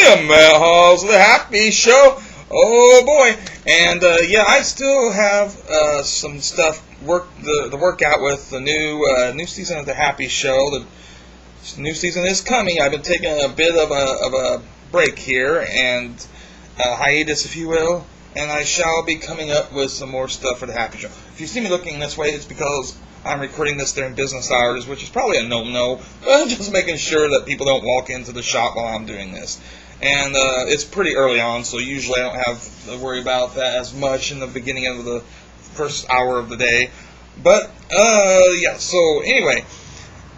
am MattHawes, the Happy Show. Oh boy, and yeah, I still have some stuff the work out with the new season of the Happy Show. The new season is coming. I've been taking a bit of a break here and hiatus, if you will, and I shall be coming up with some more stuff for the Happy Show. If you see me looking this way, it's because I'm recording this during business hours, which is probably a no-no, but I'm just making sure that people don't walk into the shop while I'm doing this. And it's pretty early on, so usually I don't have to worry about that as much in the beginning of the first hour of the day. But, yeah, so anyway,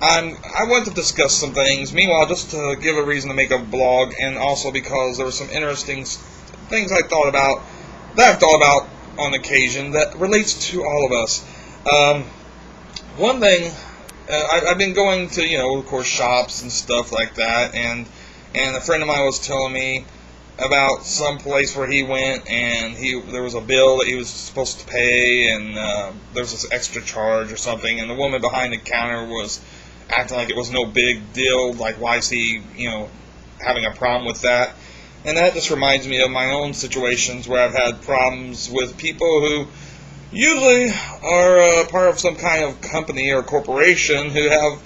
I want to discuss some things. Meanwhile, just to give a reason to make a blog, and also because there were some interesting things I've thought about on occasion that relates to all of us. One thing, I've been going to, of course, shops and stuff like that, and a friend of mine was telling me about some place where he went, and there was a bill that he was supposed to pay, and there was this extra charge or something, and the woman behind the counter was acting like it was no big deal, like why is he, having a problem with that? And that just reminds me of my own situations where I've had problems with people who usually are part of some kind of company or corporation who have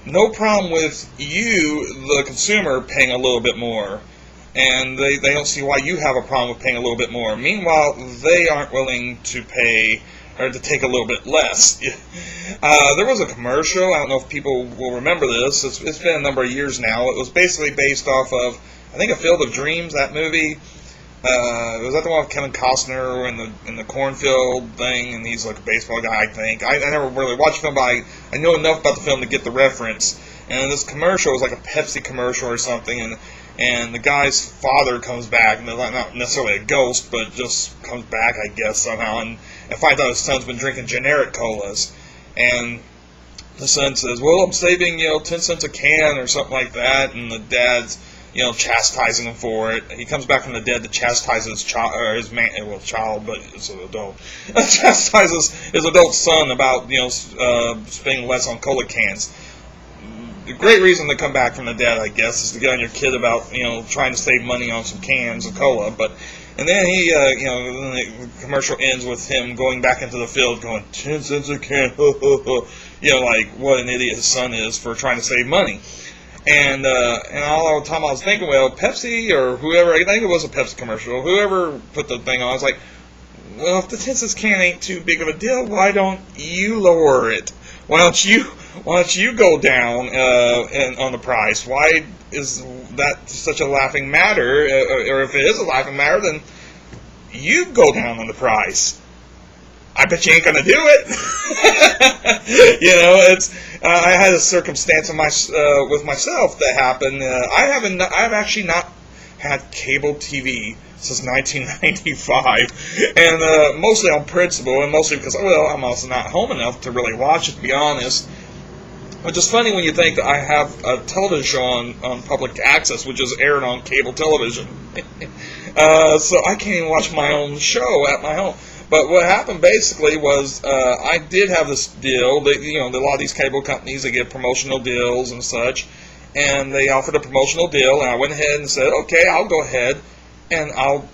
no problem with you, the consumer, paying a little bit more. And they don't see why you have a problem with paying a little bit more. Meanwhile, they aren't willing to pay or to take a little bit less. There was a commercial, I don't know if people will remember this, it's been a number of years now. It was basically based off of, I think, A Field of Dreams, that movie. Was that the one with Kevin Costner in the cornfield thing, and he's like a baseball guy, I think. I never really watched the film, but I know enough about the film to get the reference. And this commercial was like a Pepsi commercial or something, and the guy's father comes back, and not necessarily a ghost, but just comes back, I guess, somehow, and finds out his son's been drinking generic colas. And the son says, well, I'm saving, 10 cents a can or something like that, and the dad's chastising him for it. He comes back from the dead to chastise his child, but it's an adult. Chastises his adult son about, spending less on cola cans. The great reason to come back from the dead, I guess, is to get on your kid about, trying to save money on some cans of cola. And then he, the commercial ends with him going back into the field going, 10 cents a can, like what an idiot his son is for trying to save money. And all the time I was thinking, well, Pepsi or whoever, I think it was a Pepsi commercial, whoever put the thing on, I was like, well, if the 10 cents can ain't too big of a deal, why don't you lower it? Why don't you go down on the price? Why is that such a laughing matter? Or if it is a laughing matter, then you go down on the price. I bet you ain't gonna do it. I had a circumstance with myself that happened. I've actually not had cable TV since 1995, and mostly on principle, and mostly because, I'm also not home enough to really watch it, to be honest. Which is funny when you think that I have a television show on public access, which is aired on cable television. So I can't even watch my own show at my home. But what happened basically was I did have this deal. A lot of these cable companies, they give promotional deals and such, and they offered a promotional deal, and I went ahead and said, okay, I'll go ahead and I'll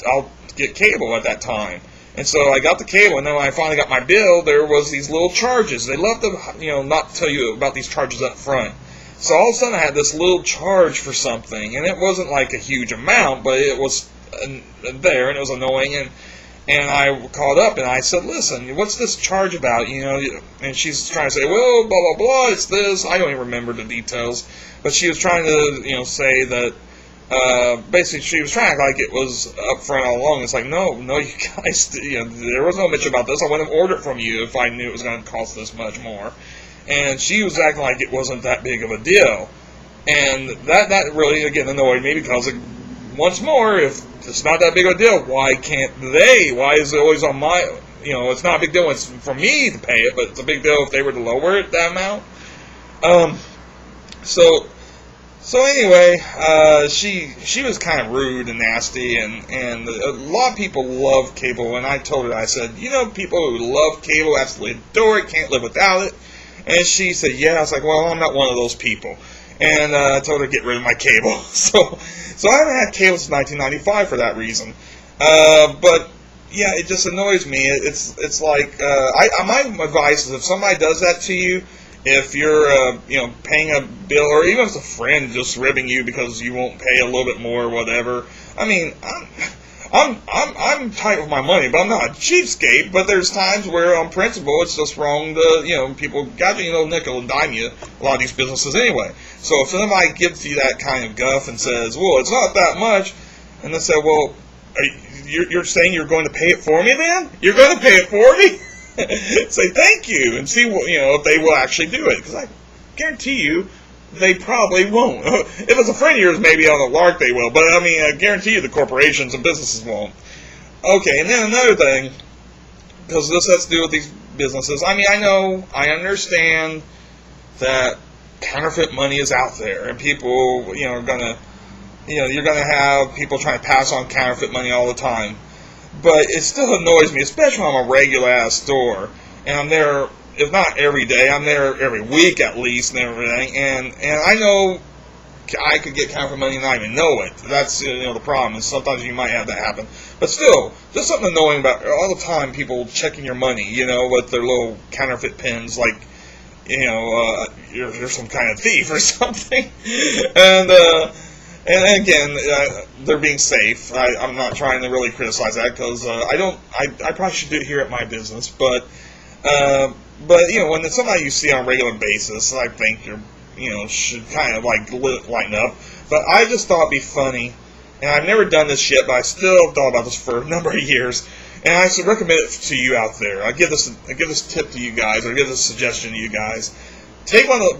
get cable at that time. And so I got the cable, and then when I finally got my bill, there was these little charges. They love to, not tell you about these charges up front. So all of a sudden I had this little charge for something, and it wasn't like a huge amount, but it was there, and it was annoying, and I called up, and I said, listen, what's this charge about, and she's trying to say, well, blah, blah, blah, it's this. I don't even remember the details, but she was trying to, say that, basically she was trying to act like it was up front all along. It's like, no, you guys, there was no mention about this. I wouldn't have ordered from you if I knew it was going to cost this much more. And she was acting like it wasn't that big of a deal. And that really, again, annoyed me because, once more, if it's not that big of a deal, why can't they? Why is it always on my, it's not a big deal. It's for me to pay it, but it's a big deal if they were to lower it, that amount. So anyway, she was kind of rude and nasty, and a lot of people love cable, and I told her, I said, people who love cable absolutely adore it, can't live without it. And she said, yeah. I was like, well, I'm not one of those people. and I told her to get rid of my cable. So I haven't had cable since 1995 for that reason. But yeah, it just annoys me. It's like my advice is if somebody does that to you, if you're paying a bill, or even if it's a friend just ribbing you because you won't pay a little bit more or whatever. I mean, I'm tight with my money, but I'm not a cheapskate. But there's times where, on principle, it's just wrong to, people got to, nickel and dime you, a lot of these businesses anyway. So if somebody gives you that kind of guff and says, well, it's not that much, and they say, well, you're saying you're going to pay it for me then? You're going to pay it for me? Say thank you and see what, if they will actually do it. Because I guarantee you, they probably won't. If it's a friend of yours, maybe on a lark they will. But, I guarantee you the corporations and businesses won't. Okay, and then another thing, because this has to do with these businesses. I understand that counterfeit money is out there, and people, are going to, you're going to have people trying to pass on counterfeit money all the time. But it still annoys me, especially when I'm a regular-ass store, and I'm there, if not every day, I'm there every week at least and everything, and I know I could get counterfeit money and not even know it. That's, the problem, and sometimes you might have that happen. But still, just something annoying about all the time people checking your money, with their little counterfeit pins, like, you're some kind of thief or something. And again, they're being safe. I'm not trying to really criticize that because I probably should do it here at my business. But when it's somebody you see on a regular basis, I think should kind of like lighten up. But I just thought it'd be funny, and I've never done this yet, but I still thought about this for a number of years, and I should recommend it to you out there. I give this tip to you guys, or give this suggestion to you guys.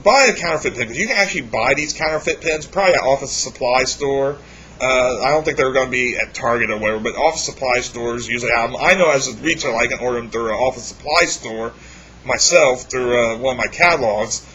Buy a counterfeit pen, because you can actually buy these counterfeit pens, probably at office supply store. I don't think they're going to be at Target or whatever, but office supply stores usually have them. I know as a retailer I can order them through an office supply store myself, through one of my catalogs.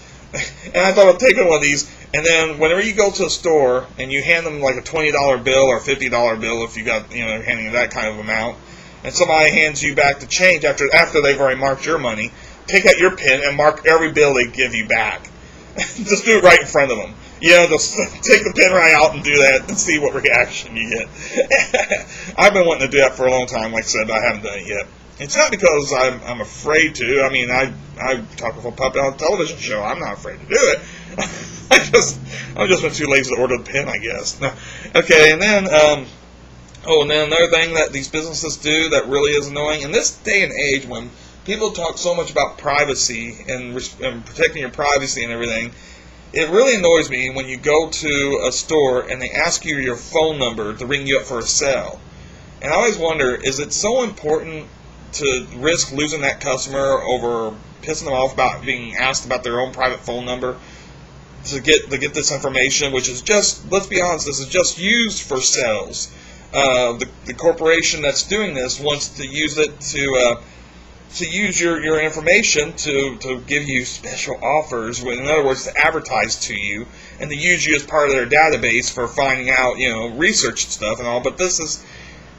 And I thought I'd take one of these, and then whenever you go to a store and you hand them like a $20 bill or $50 bill, if you got, handing that kind of amount, and somebody hands you back the change after they've already marked your money, take out your pen and mark every bill they give you back. Just do it right in front of them. Just take the pen right out and do that and see what reaction you get. I've been wanting to do that for a long time, like I said, but I haven't done it yet. It's not because I'm afraid to. I talk with a puppet on a television show. I'm not afraid to do it. I've just been too lazy to order the pen, I guess. No. Okay, and then and then another thing that these businesses do that really is annoying in this day and age when people talk so much about privacy and protecting your privacy and everything. It really annoys me when you go to a store and they ask you your phone number to ring you up for a sale. And I always wonder, is it so important to risk losing that customer over pissing them off about being asked about their own private phone number to get this information, which is just, let's be honest, this is just used for sales. The corporation that's doing this wants to use it to use your information to give you special offers, in other words, to advertise to you, and to use you as part of their database for finding out, research stuff and all, but this is,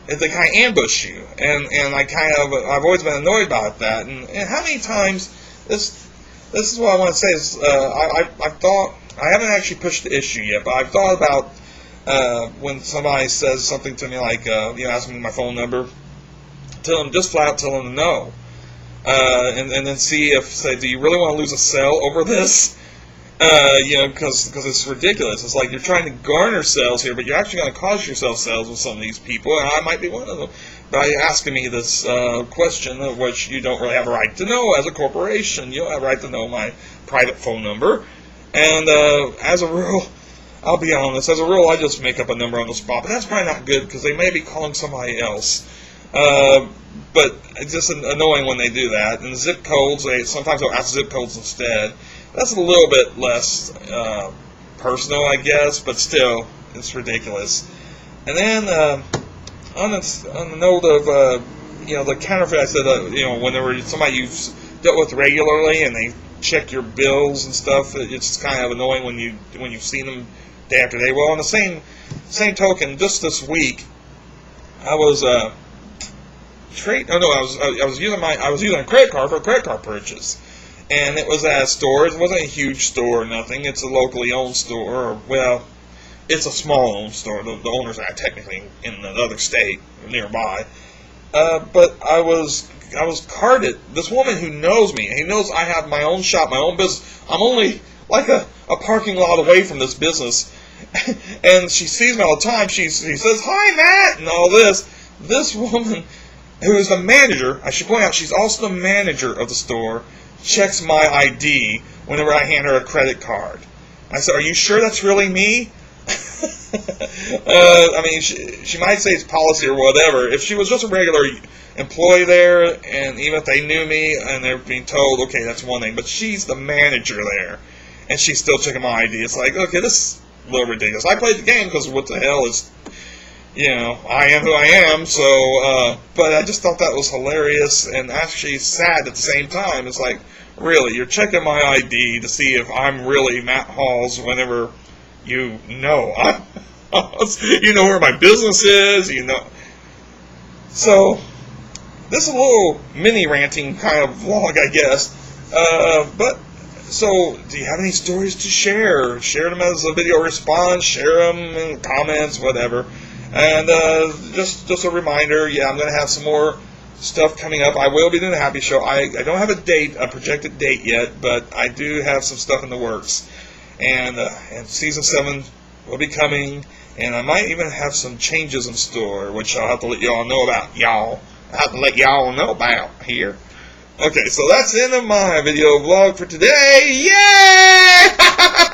they kind of ambush you, and I've always been annoyed about that, and how many times, this is what I want to say, is, I've thought, I haven't actually pushed the issue yet, but I've thought about, when somebody says something to me like, asking me my phone number, just flat out tell them no. And then say, do you really want to lose a sale over this? Because it's ridiculous. It's like you're trying to garner sales here, but you're actually going to cause yourself sales with some of these people, and I might be one of them. By asking me this question, of which you don't really have a right to know as a corporation. You don't have a right to know my private phone number. And as a rule, I'll be honest, as a rule, I just make up a number on the spot, but that's probably not good because they may be calling somebody else. But it's just annoying when they do that. And zip codes, sometimes they'll ask zip codes instead. That's a little bit less personal, I guess, but still, it's ridiculous. And then on the note of the counterfeit, I said whenever somebody you've dealt with regularly and they check your bills and stuff, it's kind of annoying when you've seen them day after day. Well, on the same token, just this week, I was I was using a credit card for a credit card purchase, and it was at a store. It wasn't a huge store or nothing. It's a locally owned store, or, well, it's a small owned store. The owners are technically in another state nearby. But I was carded. This woman who knows me, and who knows I have my own shop, my own business. I'm only like a parking lot away from this business. And she sees me all the time. She says, "Hi, Matt," and all this. This woman, who is the manager, I should point out, she's also the manager of the store, checks my ID whenever I hand her a credit card. I said, "Are you sure that's really me?" I mean, she might say it's policy or whatever. If she was just a regular employee there, and even if they knew me and they're being told, okay, that's one thing, but she's the manager there, and she's still checking my ID. It's like, okay, this is a little ridiculous. I played the game because what the hell is, I am who I am, so, but I just thought that was hilarious and actually sad at the same time. It's like, really, you're checking my ID to see if I'm really MattHawes whenever you know I'm you know where my business is, So, this is a little mini ranting kind of vlog, I guess. So, do you have any stories to share? Share them as a video response, share them in comments, whatever. And just a reminder, yeah, I'm going to have some more stuff coming up. I will be doing a Happy Show. I don't have a projected date yet, but I do have some stuff in the works. And Season 7 will be coming, and I might even have some changes in store, which I'll have to let y'all know about. I'll have to let y'all know about here. Okay, so that's the end of my video vlog for today. Yay!